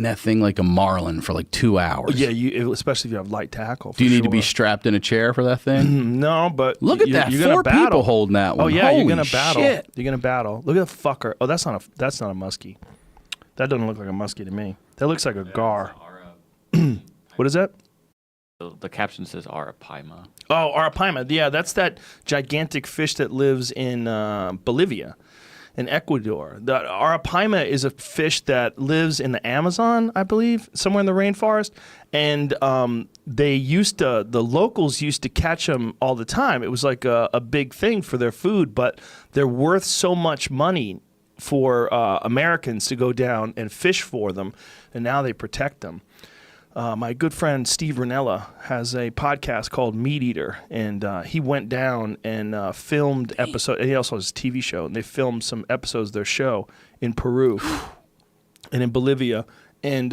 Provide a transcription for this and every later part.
that thing like a marlin for like 2 hours. Yeah, especially if you have light tackle. Do you need to be strapped in a chair for that thing? No, but look at that. You're 4 people holding that one. Oh yeah, Holy you're gonna battle. Shit. You're gonna battle. Look at the fucker. Oh, that's not a muskie. That doesn't look like a muskie to me. That looks like a gar. What is that? The caption says arapaima. Oh, arapaima. Yeah, that's that gigantic fish that lives in Bolivia. In Ecuador. The arapaima is a fish that lives in the Amazon, I believe, somewhere in the rainforest. And the locals used to catch them all the time. It was like a big thing for their food, but they're worth so much money for Americans to go down and fish for them, and now they protect them. My good friend Steve Ranella has a podcast called Meat Eater, and he went down and filmed episodes. He also has a TV show, and they filmed some episodes of their show in Peru and in Bolivia. And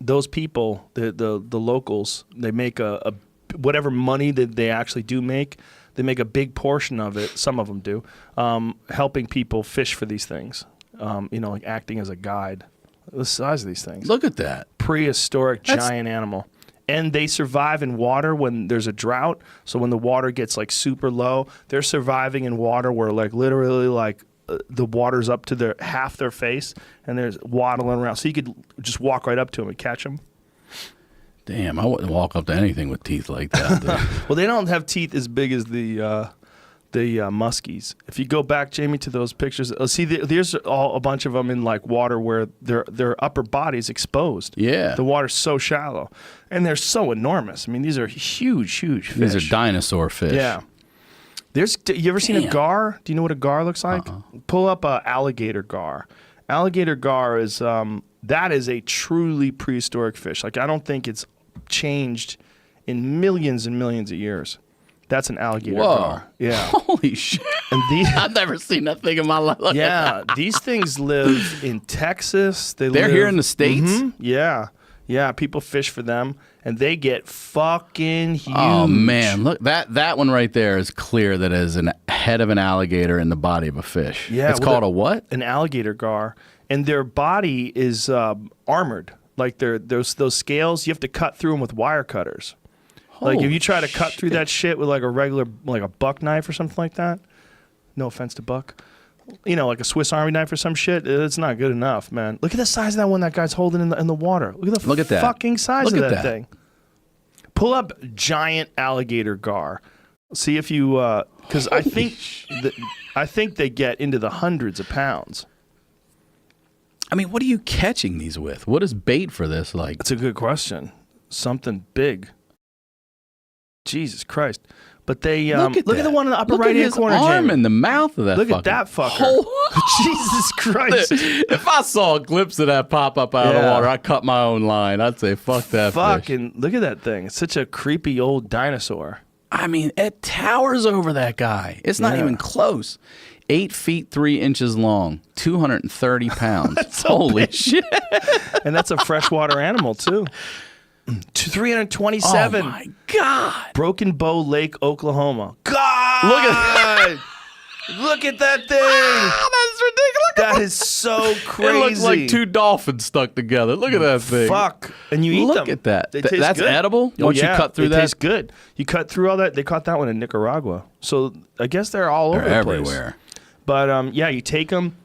those people, the locals, they make a whatever money that they actually do make. They make a big portion of it. Some of them do, helping people fish for these things. Like acting as a guide. The size of these things. Look at that. Prehistoric giant animal. And they survive in water when there's a drought. So when the water gets like super low, they're surviving in water where like literally like the water's up to half their face and they're waddling around. So you could just walk right up to them and catch them. Damn, I wouldn't walk up to anything with teeth like that. Well, they don't have teeth as big as the muskies. If you go back, Jamie, to those pictures, there's a bunch of them in like water where their upper body's exposed. Yeah. The water's so shallow. And they're so enormous. I mean, these are huge fish. These are dinosaur fish. Yeah. You ever seen a gar? Do you know what a gar looks like? Pull up a alligator gar. Alligator gar is, that is a truly prehistoric fish. Like, I don't think it's changed in millions and millions of years. That's an alligator gar. Yeah. Holy shit. And I've never seen that thing in my life. Yeah. These things live in Texas. They're here in the States? Mm-hmm, yeah. Yeah. People fish for them, and they get fucking huge. Oh, man. Look, that one right there is clear that is a head of an alligator in the body of a fish. Yeah. It's called a what? An alligator gar. And their body is armored. Like those scales, you have to cut through them with wire cutters. Like if you try to cut through that shit with like a regular, like a buck knife or something like that, no offense to Buck, like a Swiss Army knife or some shit, it's not good enough, man. Look at the size of that one that guy's holding in the water. Look at the fucking size of that thing. Pull up giant alligator gar. See if you, because I think they get into the hundreds of pounds. I mean, what are you catching these with? What is bait for this like? That's a good question. Something big. Jesus Christ. But they look at the one in the upper right-hand corner, Look at his arm Jamie. in the mouth of that Look fucker. at that fucker. Jesus Christ. If I saw a glimpse of that pop up out of the water, I'd cut my own line. I'd say, fuck that Fucking look at that thing. It's such a creepy old dinosaur. I mean, it towers over that guy. It's not even close. 8 feet 3 inches long, 230 pounds. Holy shit. And that's a freshwater animal, too. 327. Oh, my God. Broken Bow Lake, Oklahoma. God! Look at that thing. Ah, that's ridiculous. That is so crazy. It looks like 2 dolphins stuck together. Look at that thing. Fuck. And you eat them. Look at that. They taste That's good. edible? Once you cut through that? It tastes good. You cut through all that. They caught that one in Nicaragua. So I guess they're all over the place. Everywhere. But you take them.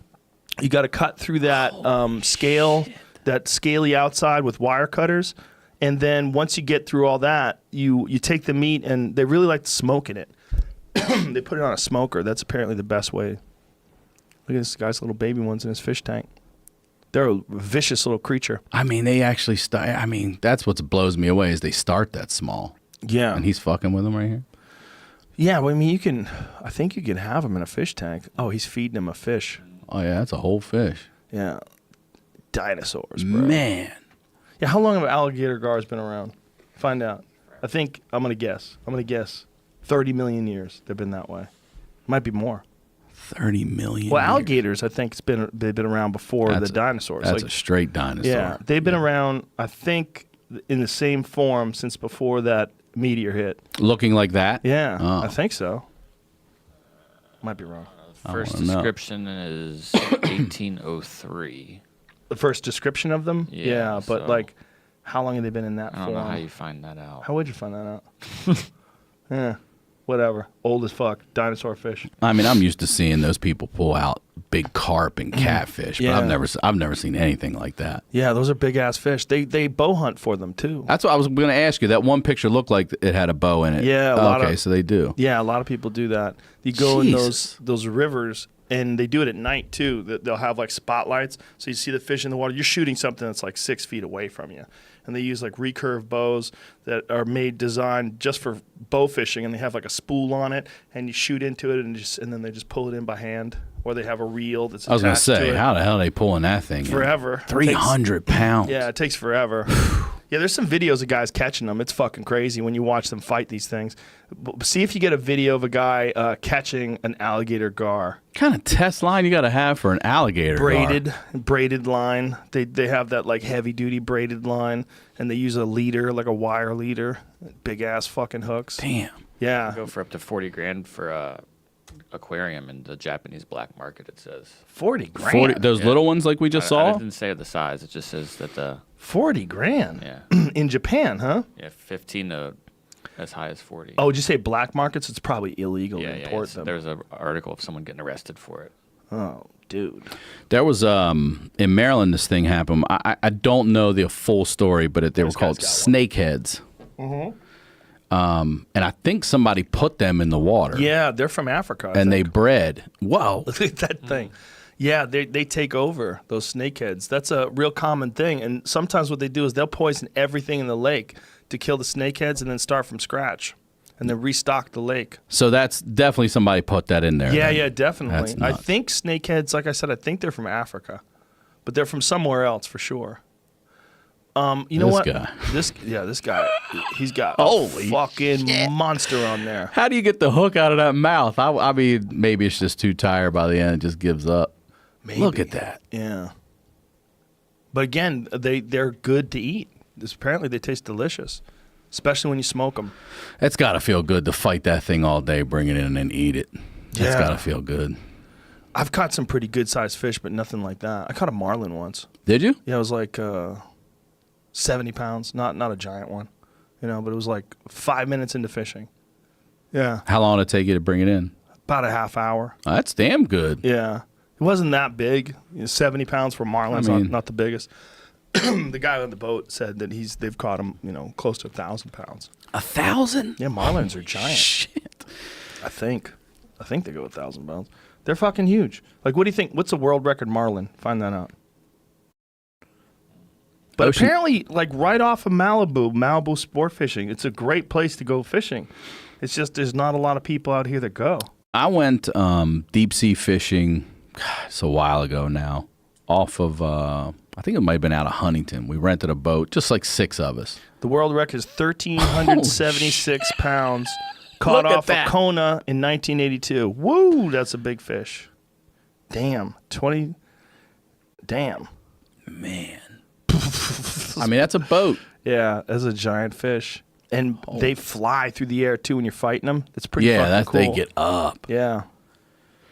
You got to cut through that scale, that scaly outside with wire cutters. And then once you get through all that, you take the meat, and they really like smoking it. They put it on a smoker. That's apparently the best way. Look at this guy's little baby ones in his fish tank. They're a vicious little creature. I mean, they actually start. I mean, that's what blows me away is they start that small. Yeah. And he's fucking with them right here? Yeah, well, I mean, I think you can have them in a fish tank. Oh, he's feeding him a fish. Oh, yeah, that's a whole fish. Yeah. Dinosaurs, bro. Man. Yeah, how long have alligator gars been around? Find out. I'm going to guess. 30 million years they've been that way. Might be more. 30 million Well, years. alligators, I think, they've been around before the dinosaurs. That's a straight dinosaur. Yeah, they've been around, I think, in the same form since before that meteor hit. Looking like that? Yeah, Oh. I think so. Might be wrong. First description is 1803. The first description of them? Yeah, but so- like, how long have they been in that I don't form? know how you find that out. How would you find that out? Yeah, whatever. Old as fuck. Dinosaur fish. I mean, I'm used to seeing those people pull out big carp and catfish, but Yeah. I've never seen anything like that. Yeah, those are big ass fish. They bow hunt for them too. That's what I was going to ask you. That one picture looked like it had a bow in it. Yeah, a lot okay, of- so they do. Yeah, a lot of people do that. You go in Jesus. those rivers, and they do it at night too. They'll have like spotlights, so you see the fish in the water. You're shooting something that's like 6 feet away from you, and they use like recurve bows that are designed just for bow fishing, and they have like a spool on it, and you shoot into it, and then they just pull it in by hand, or they have a reel that's I was going to attached to say, it. how the hell are they pulling that thing? in? Forever. It takes- 300 pounds. Yeah, it takes forever. Yeah, there's some videos of guys catching them. It's fucking crazy when you watch them fight these things. See if you get a video of a guy catching an alligator gar. What kind of test line you got to have for an alligator? gar? Braided line. They have that like heavy duty braided line, and they use a leader, like a wire leader, big ass fucking hooks. Damn. Yeah, Go for up to 40 grand for a aquarium in the Japanese black market. It says 40 grand. 40, those Yeah. little ones like we just I saw? didn't say the size. It just says that the 40 grand. yeah In Japan, huh? 15 to as high as 40. Oh, did you say black markets? It's probably illegal yeah, to yeah. import them. There's an article of someone getting arrested for it. Oh, dude. There was in Maryland this thing happened. I don't know the full story, but they were This called guy's got snakeheads. And I think somebody put them in the water. Yeah, they're from Africa. I And think. they bred. Whoa. Look at that thing. Yeah, they take over, those snakeheads. That's a real common thing. And sometimes what they do is they'll poison everything in the lake to kill the snakeheads and then start from scratch and then restock the lake. So that's definitely somebody put that in there. Yeah, then. yeah, definitely. That's I nuts. think snakeheads, like I said, I think they're from Africa, but they're from somewhere else for sure. You know This what? guy. This guy, he's got Holy a fucking monster on there. How do you get the hook out of that mouth? I mean, maybe it's just too tired by the end. It just gives up. Maybe. Look at that. Yeah. But again, they're good to eat. Apparently, they taste delicious, especially when you smoke them. It's got to feel good to fight that thing all day, bring it in and eat it. It's Yeah. got to feel good. I've caught some pretty good sized fish, but nothing like that. I caught a marlin once. Did you? Yeah, it was like 70 pounds. Not a giant one, but it was like 5 minutes into fishing. Yeah, How long did it take you to bring it in? about a half hour. Oh, that's damn good. Yeah, it wasn't that big. 70 pounds for marlins, I mean- not the biggest. The guy on the boat said that they've caught them, close to 1,000 pounds. 1,000? Yeah, marlins are giant. Shit. I think they go 1,000 pounds. They're fucking huge. Like, what do you think? What's the world record marlin? Find that out. But Ocean- apparently, like right off of Malibu sport fishing, it's a great place to go fishing. It's just there's not a lot of people out here that go. I went deep sea fishing, God, it's a while ago now, off of, I think it might have been out of Huntington. We rented a boat, just like 6 of us. The world record is 1,376 pounds. Caught Look at off that. of Kona in 1982. Woo, that's a big fish. Damn, 20. Damn. Man. I mean, that's a boat. Yeah, that's a giant fish. And they fly through the air too when you're fighting them. It's pretty Yeah, fucking that's cool. they get up. Yeah.